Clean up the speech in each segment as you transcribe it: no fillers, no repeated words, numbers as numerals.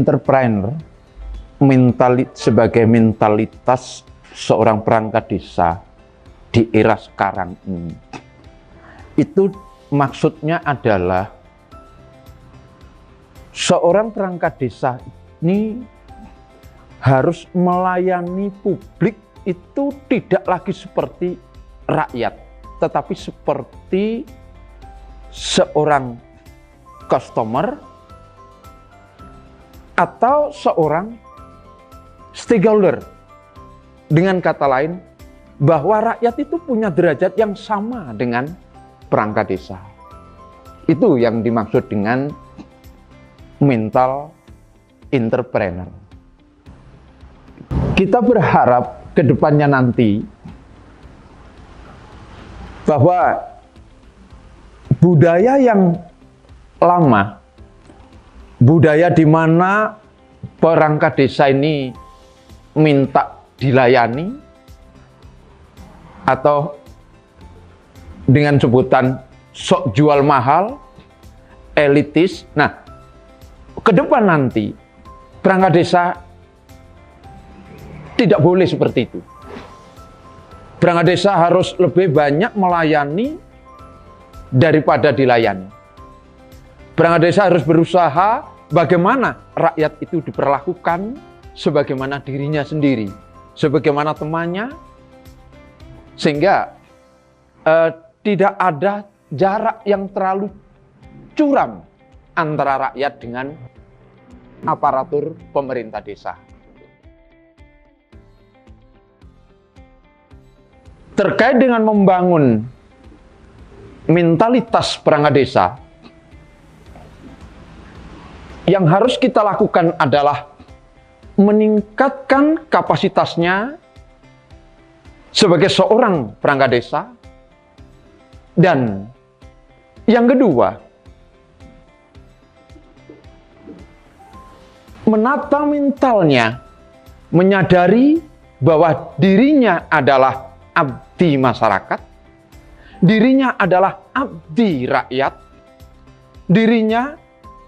entrepreneur sebagai mentalitas seorang perangkat desa di era sekarang ini, itu maksudnya adalah seorang perangkat desa ini harus melayani publik itu tidak lagi seperti rakyat, tetapi seperti seorang customer atau seorang stakeholder. Dengan kata lain, bahwa rakyat itu punya derajat yang sama dengan perangkat desa. Itu yang dimaksud dengan mental entrepreneur. Kita berharap ke depannya nanti bahwa budaya yang lama, budaya di mana perangkat desa ini minta dilayani, atau dengan sebutan sok jual mahal, elitis. Nah, ke depan nanti perangkat desa tidak boleh seperti itu. Perangkat desa harus lebih banyak melayani daripada dilayani. Perangkat desa harus berusaha bagaimana rakyat itu diperlakukan sebagaimana dirinya sendiri, sebagaimana temannya, sehingga tidak ada jarak yang terlalu curam antara rakyat dengan aparatur pemerintah desa. Terkait dengan membangun mentalitas perangkat desa, yang harus kita lakukan adalah meningkatkan kapasitasnya sebagai seorang perangkat desa. Dan yang kedua, menata mentalnya, menyadari bahwa dirinya adalah abdi masyarakat, dirinya adalah abdi rakyat, dirinya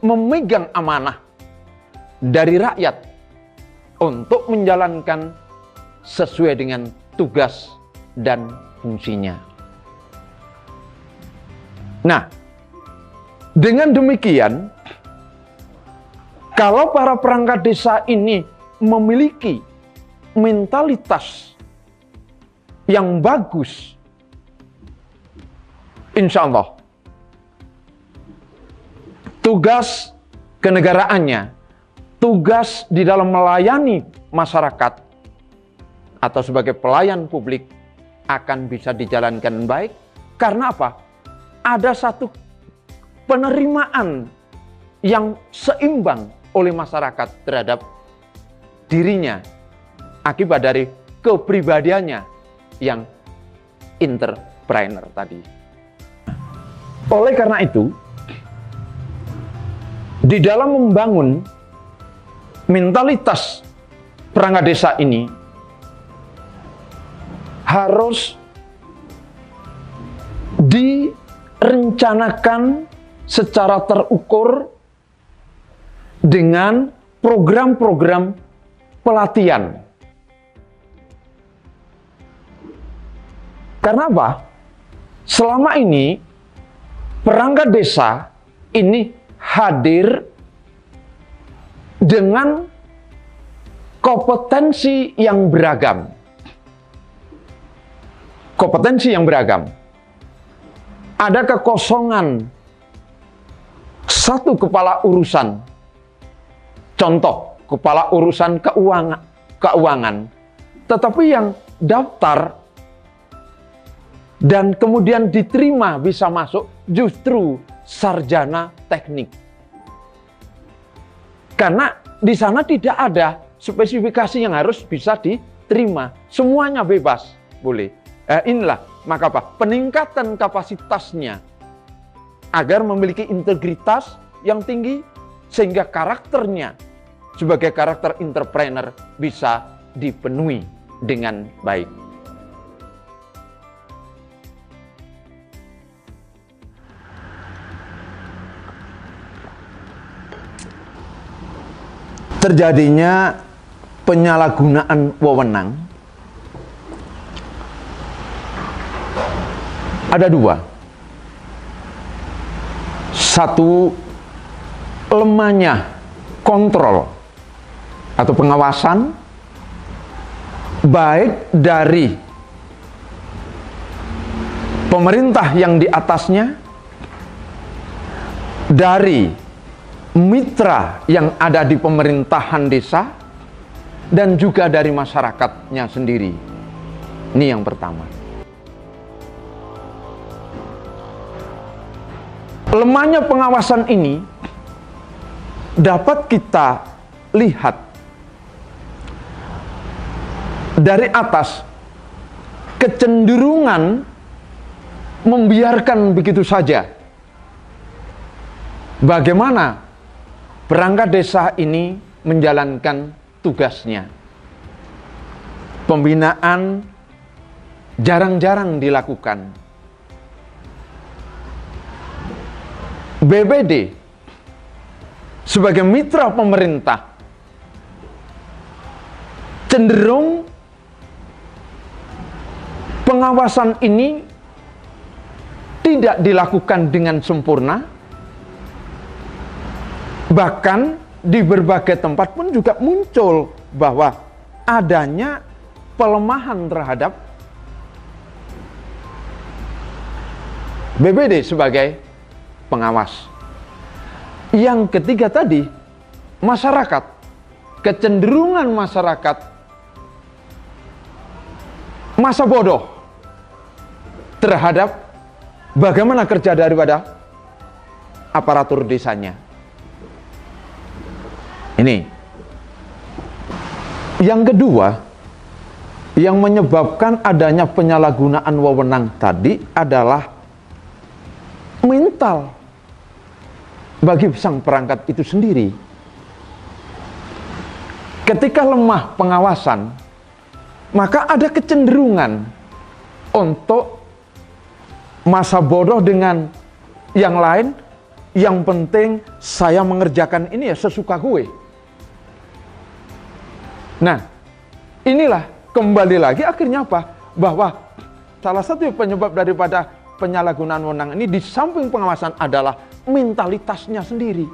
memegang amanah dari rakyat untuk menjalankan sesuai dengan tugas dan fungsinya. Nah, dengan demikian, kalau para perangkat desa ini memiliki mentalitas yang bagus, insya Allah tugas kenegaraannya, tugas di dalam melayani masyarakat atau sebagai pelayan publik akan bisa dijalankan baik. Karena apa? Ada satu penerimaan yang seimbang oleh masyarakat terhadap dirinya akibat dari kepribadiannya yang entrepreneur tadi. Oleh karena itu, di dalam membangun mentalitas perangkat desa ini harus direncanakan secara terukur dengan program-program pelatihan. Karena apa? Selama ini perangkat desa ini hadir dengan kompetensi yang beragam. Kompetensi yang beragam. Ada kekosongan satu kepala urusan. Contoh, kepala urusan keuangan. Tetapi yang daftar dan kemudian diterima bisa masuk justru sarjana teknik. Karena di sana tidak ada spesifikasi yang harus bisa diterima. Semuanya bebas, boleh. Inilah, maka apa? Peningkatan kapasitasnya agar memiliki integritas yang tinggi sehingga karakternya sebagai karakter entrepreneur bisa dipenuhi dengan baik. terjadinya penyalahgunaan wewenang ada dua. Satu, lemahnya kontrol atau pengawasan baik dari pemerintah yang di atasnya, dari mitra yang ada di pemerintahan desa, dan juga dari masyarakatnya sendiri. Ini yang pertama. Lemahnya pengawasan ini dapat kita lihat dari atas, kecenderungan membiarkan begitu saja bagaimana perangkat desa ini menjalankan tugasnya. Pembinaan jarang-jarang dilakukan. BPD sebagai mitra pemerintah cenderung pengawasan ini tidak dilakukan dengan sempurna. Bahkan di berbagai tempat pun juga muncul bahwa adanya pelemahan terhadap BPD sebagai pengawas. Yang ketiga tadi, masyarakat, kecenderungan masyarakat masa bodoh terhadap bagaimana kerja daripada aparatur desanya. Ini. Yang kedua, yang menyebabkan adanya penyalahgunaan wewenang tadi adalah mental bagi sang perangkat itu sendiri. Ketika lemah pengawasan, maka ada kecenderungan untuk masa bodoh dengan yang lain. Yang penting saya mengerjakan ini ya sesuka gue. Nah, inilah kembali lagi akhirnya apa? Bahwa salah satu penyebab daripada penyalahgunaan wewenang ini di samping pengawasan adalah mentalitasnya sendiri.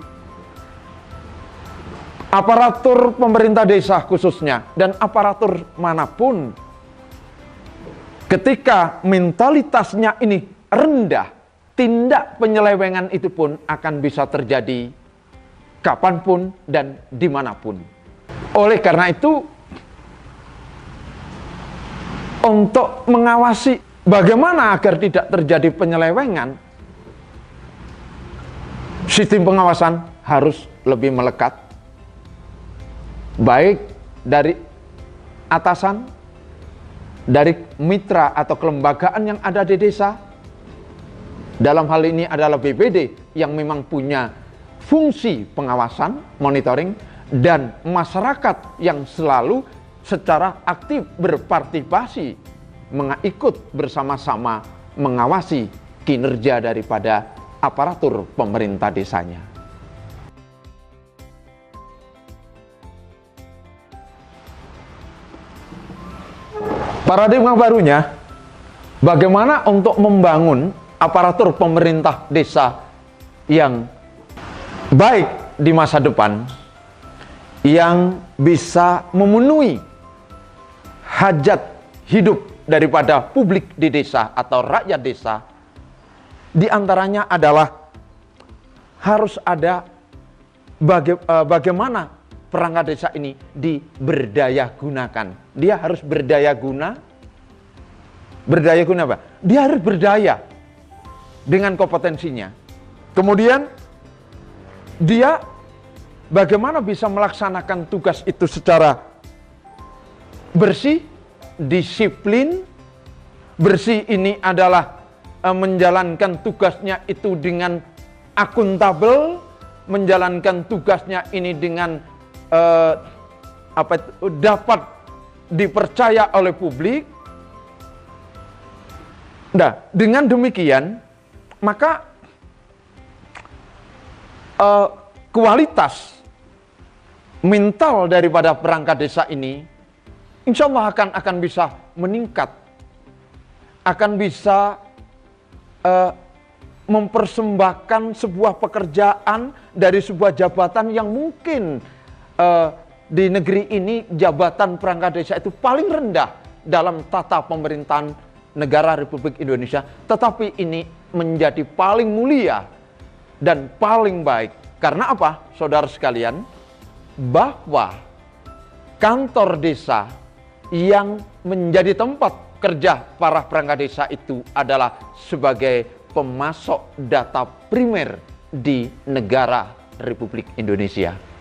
Aparatur pemerintah desa khususnya dan aparatur manapun, ketika mentalitasnya ini rendah, tindak penyelewengan itu pun akan bisa terjadi kapanpun dan dimanapun. Oleh karena itu, untuk mengawasi bagaimana agar tidak terjadi penyelewengan, sistem pengawasan harus lebih melekat, baik dari atasan, dari mitra atau kelembagaan yang ada di desa. Dalam hal ini adalah BPD yang memang punya fungsi pengawasan, monitoring, dan masyarakat yang selalu secara aktif berpartisipasi, ikut bersama-sama mengawasi kinerja daripada aparatur pemerintah desanya. Paradigma barunya, bagaimana untuk membangun aparatur pemerintah desa yang baik di masa depan, yang bisa memenuhi hajat hidup daripada publik di desa atau rakyat desa. Di antaranya adalah harus ada bagaimana perangkat desa ini diberdaya gunakan. Dia harus berdaya guna. Berdaya guna apa? Dia harus berdaya dengan kompetensinya. Kemudian dia bagaimana bisa melaksanakan tugas itu secara bersih, disiplin. Bersih ini adalah menjalankan tugasnya itu dengan akuntabel, menjalankan tugasnya ini dengan dapat dipercaya oleh publik. Nah, dengan demikian maka kualitas mental daripada perangkat desa ini, insya Allah akan bisa meningkat, akan bisa mempersembahkan sebuah pekerjaan dari sebuah jabatan yang mungkin di negeri ini jabatan perangkat desa itu paling rendah dalam tata pemerintahan negara Republik Indonesia, tetapi ini menjadi paling mulia dan paling baik. Karena apa, saudara sekalian? Bahwa kantor desa yang menjadi tempat kerja para perangkat desa itu adalah sebagai pemasok data primer di negara Republik Indonesia.